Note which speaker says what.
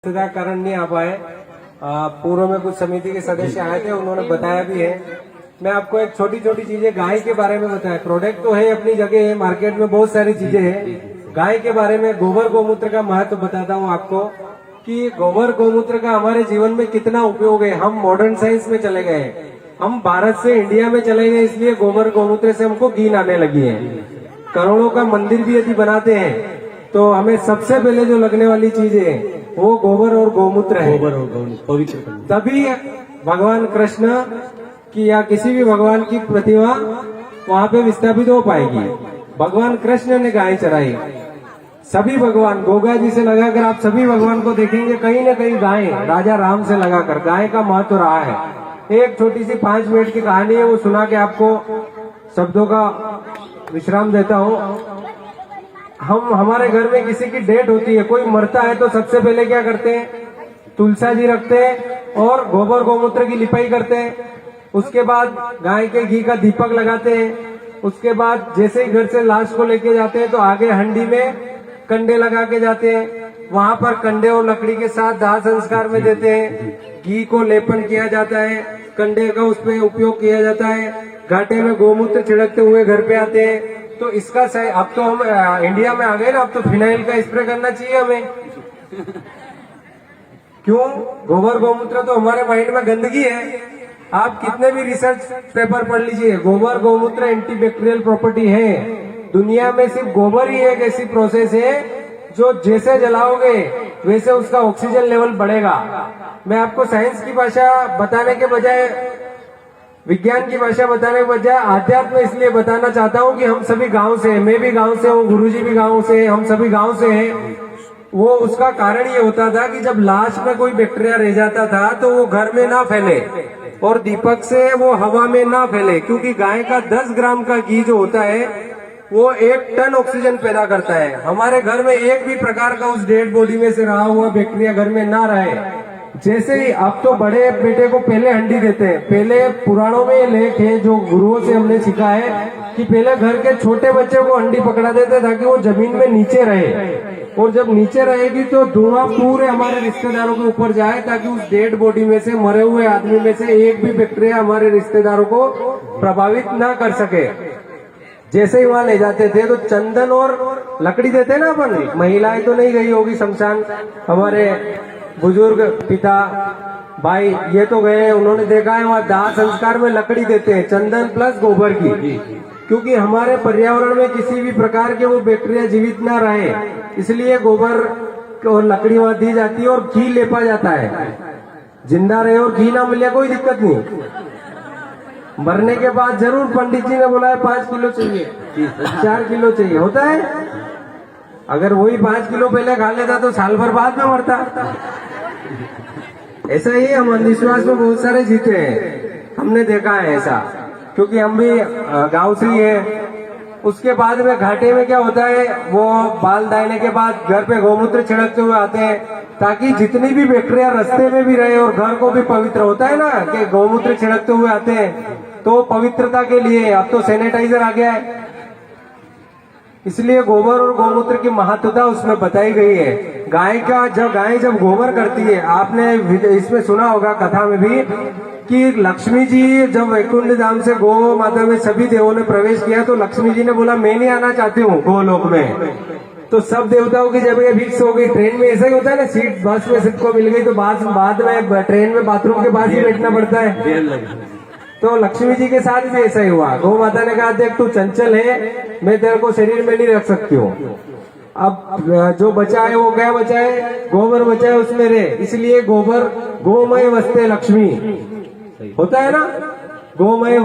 Speaker 1: का कारण नहीं आ पाए। पूर्व में कुछ समिति के सदस्य आए थे, उन्होंने बताया भी है। मैं आपको एक छोटी छोटी चीजें गाय के बारे में बताया। प्रोडक्ट तो है अपनी जगह है, मार्केट में बहुत सारी चीजें हैं। गाय के बारे में गोबर गौमूत्र का महत्व बताता हूँ आपको कि गोबर गौमूत्र का हमारे जीवन में कितना उपयोग है। हम मॉडर्न साइंस में चले गए, हम भारत से इंडिया में चले गए, इसलिए गोबर गौमूत्र से हमको घिन आने लगी है। करोड़ों का मंदिर भी यदि बनाते हैं तो हमें सबसे पहले जो लगने वाली चीज है वो गोबर और गौमूत्र है।
Speaker 2: गोबर और गौमूत्र पवित्र,
Speaker 1: तभी भगवान कृष्ण की या किसी भी भगवान की प्रतिमा वहाँ पे विस्थापित हो पाएगी। भगवान कृष्ण ने गाय चराई, सभी भगवान गोगा जी से लगाकर आप सभी भगवान को देखेंगे कहीं न कहीं गाय राजा राम से लगाकर गाय का महत्व रहा है। एक छोटी सी 5 मिनट की कहानी है, वो सुना के आपको शब्दों का विश्राम देता हूँ। हमारे घर में किसी की डेथ होती है, कोई मरता है तो सबसे पहले क्या करते हैं? तुलसा जी रखते हैं और गोबर गौमूत्र की लिपाई करते हैं। उसके बाद गाय के घी का दीपक लगाते हैं। उसके बाद जैसे ही घर से लाश को लेके जाते हैं तो आगे हंडी में कंडे लगा के जाते हैं। वहां पर कंडे और लकड़ी के साथ दाह संस्कार में देते हैं। घी को लेपन किया जाता है, कंडे का उस पर उपयोग किया जाता है। घाटे में गोमूत्र छिड़कते हुए घर पे आते हैं। तो इसका अब तो हम इंडिया में आ गए ना, अब तो फिनाइल का स्प्रे करना चाहिए हमें। क्यों? गोबर गौमूत्र तो हमारे माइंड में गंदगी है। आप कितने भी रिसर्च पेपर पढ़ लीजिए, गोबर गौमूत्र एंटीबैक्टीरियल प्रॉपर्टी है। दुनिया में सिर्फ गोबर ही एक ऐसी प्रोसेस है जो जैसे जलाओगे वैसे उसका ऑक्सीजन लेवल बढ़ेगा। मैं आपको साइंस की भाषा बताने के बजाय, विज्ञान की भाषा बताने के बजाय आध्यात्म इसलिए बताना चाहता हूँ कि हम सभी गांव से हैं। मैं भी गांव से हूँ, गुरुजी भी गांव से हैं, हम सभी गांव से हैं। वो उसका कारण ये होता था कि जब लाश में कोई बैक्टीरिया रह जाता था तो वो घर में ना फैले और दीपक से वो हवा में ना फैले, क्योंकि गाय का 10 ग्राम का घी जो होता है वो 1 टन ऑक्सीजन पैदा करता है। हमारे घर में एक भी प्रकार का उस डेड बॉडी में से रहा हुआ बैक्टीरिया घर में ना रहे। जैसे ही आप तो बड़े बेटे को पहले हंडी देते हैं। पहले पुराणों में ये लेख है जो गुरुओं से हमने सीखा है कि पहले घर के छोटे बच्चे को हंडी पकड़ा देते ताकि वो जमीन में नीचे रहे, और जब नीचे रहेगी तो धुआं पूरे हमारे रिश्तेदारों के ऊपर जाए ताकि उस डेड बॉडी में से, मरे हुए आदमी में से एक भी बैक्टीरिया हमारे रिश्तेदारों को प्रभावित ना कर सके। जैसे ही वहां ले जाते थे तो चंदन और लकड़ी देते ना अपन, महिलाएं तो नहीं गई होगी शमशान, हमारे बुजुर्ग पिता भाई ये तो गए, उन्होंने देखा है वहाँ दाह संस्कार में लकड़ी देते हैं, चंदन प्लस गोबर की, क्योंकि हमारे पर्यावरण में किसी भी प्रकार के वो बैक्टीरिया जीवित ना रहे, इसलिए गोबर और लकड़ी वहाँ दी जाती है और घी लेपा जाता है। जिंदा रहे और घी ना मिले कोई दिक्कत नहीं, मरने के बाद जरूर पंडित जी ने बोला है 5 किलो चाहिए, 4 किलो चाहिए, होता है। अगर वही 5 किलो पहले खा लेता तो साल भर बाद में मरता। ऐसा ही हम अंधविश्वास में बहुत सारे जीते हैं, हमने देखा है ऐसा, क्योंकि हम भी गांव से ही है। उसके बाद में घाटे में क्या होता है, वो बाल दायने के बाद घर पे गौमूत्र छिड़कते हुए आते हैं ताकि जितनी भी बैक्टीरिया रास्ते में भी रहे और घर को भी पवित्र, होता है ना कि गौमूत्र छिड़कते हुए आते हैं तो पवित्रता के लिए। अब तो सैनिटाइजर आ गया है, इसलिए गोबर और गौमूत्र की महत्वता उसमें बताई गई है। गाय जब गोबर करती है, आपने इसमें सुना होगा कथा में भी कि लक्ष्मी जी जब वैकुंठ धाम से गौ माता में सभी देवों ने प्रवेश किया तो लक्ष्मी जी ने बोला मैं नहीं आना चाहती हूँ गोलोक में। तो सब देवताओं की जब ये फिक्स हो गई, ट्रेन में ऐसा ही होता है ना, सीट बस में सबको मिल गई तो बाद में ट्रेन में बाथरूम के पास ही बैठना पड़ता है। तो लक्ष्मी जी के साथ भी ऐसा ही हुआ। गौ माता ने कहा देख तू चंचल है, मैं तेरे को शरीर में नहीं रख सकती हूँ। अब जो बचा है वो क्या बचा है? गोबर बचा है, उसमें रहे। इसलिए गोबर गोमय वस्ते लक्ष्मी होता है ना, गोमय